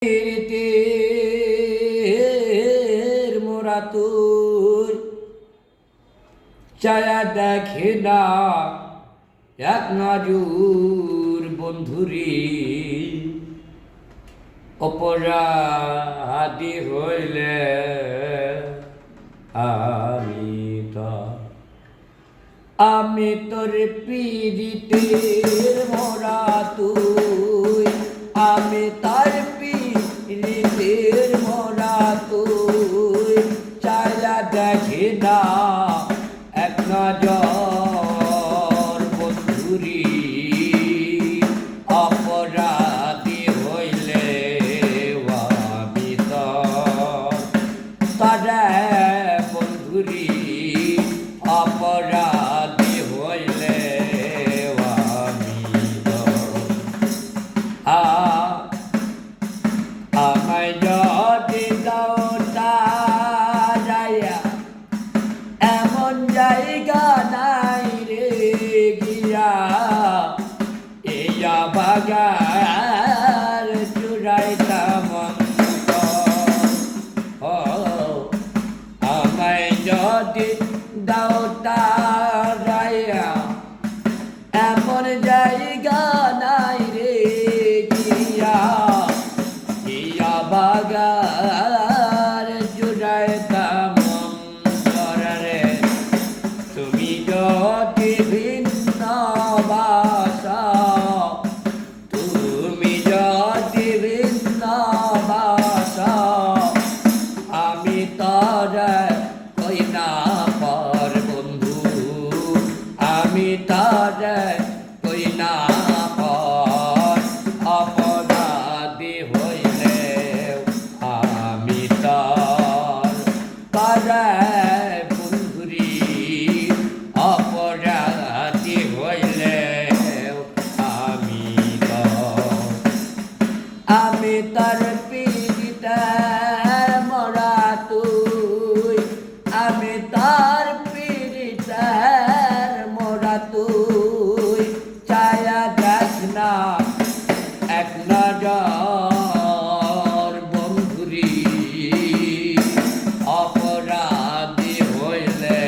তীর মোরা তুই চায়া দেখে না এক নজর বন্ধুরি অপরাধী হইলে আমি তোর পীড়িতের মোরা তুই আমি তার পীড়িতের মোরা তুই চাইলা দেখে না এক নজর বন্ধুরি অপরাধী হইলে আমি তারা বন্ধুরি অপরাধী হইলে আমায় যদি দাও তারাইয়া এমন জায়গা নাই রে গিয়া ইয়া বাগার চুরাইতা মন্ত আমায় যদি দাও তারাইয়া এমন জায়গা নাই রে গিয়া ইয়া বাগার চুরাইতা মন্তরে তুমি যদি ভিন্ন বাসা তুমি যদি ভিন্ন বাসা আমি তারা কই না পার বন্ধু আমি তারা কই না পার অপরাধী হইলে আমি তারা বন্ধুরি অপরাধী হইলে আমি তার পীড়িতা মোরা তুই আমি তার পীড়িতার মোরা তুই চায়া দেখ না এক নজর বন্ধুরি অপরাধী হইলে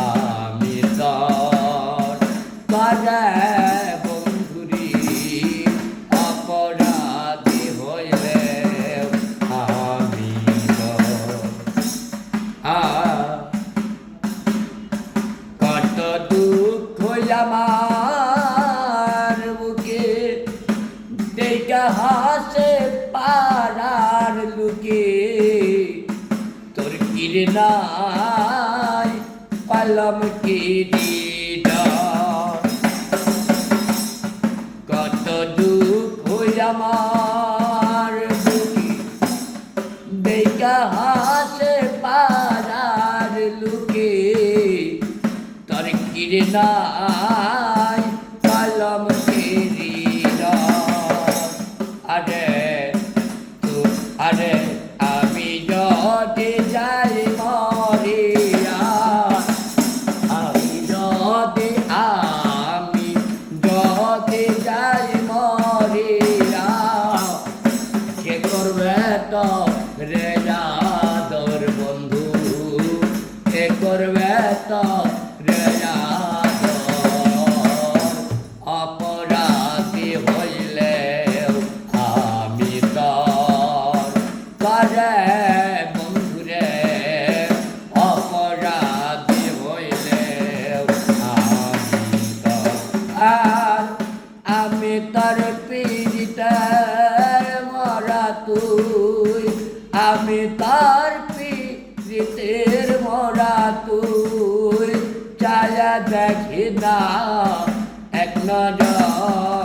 আমি তারা বন্ধুরি অপরাধী হইলে আমি কত দুঃখ আমার বুকে দেখা হাসে পাড়ার লুকে তোর কিরনাই পালম কিরিনা কত দুঃখ আমার বুকে দেখা হাসে পাড়ার লুকে তোর কিরনাই পালম কিরিনা আরে আমি যদি যাই মরিয়া আমি যদি যাই মরিয়া কে করবে তো রে যাদর বন্ধু কে করবে তো রে অপরাধী হইলে আমি তারা বন্ধুরে অপরাধী হইলে আমি তার পীড়িতা মোরা তুই আমি তার পীড়িতের মোরা তুই চায়া দেখি না এক নজর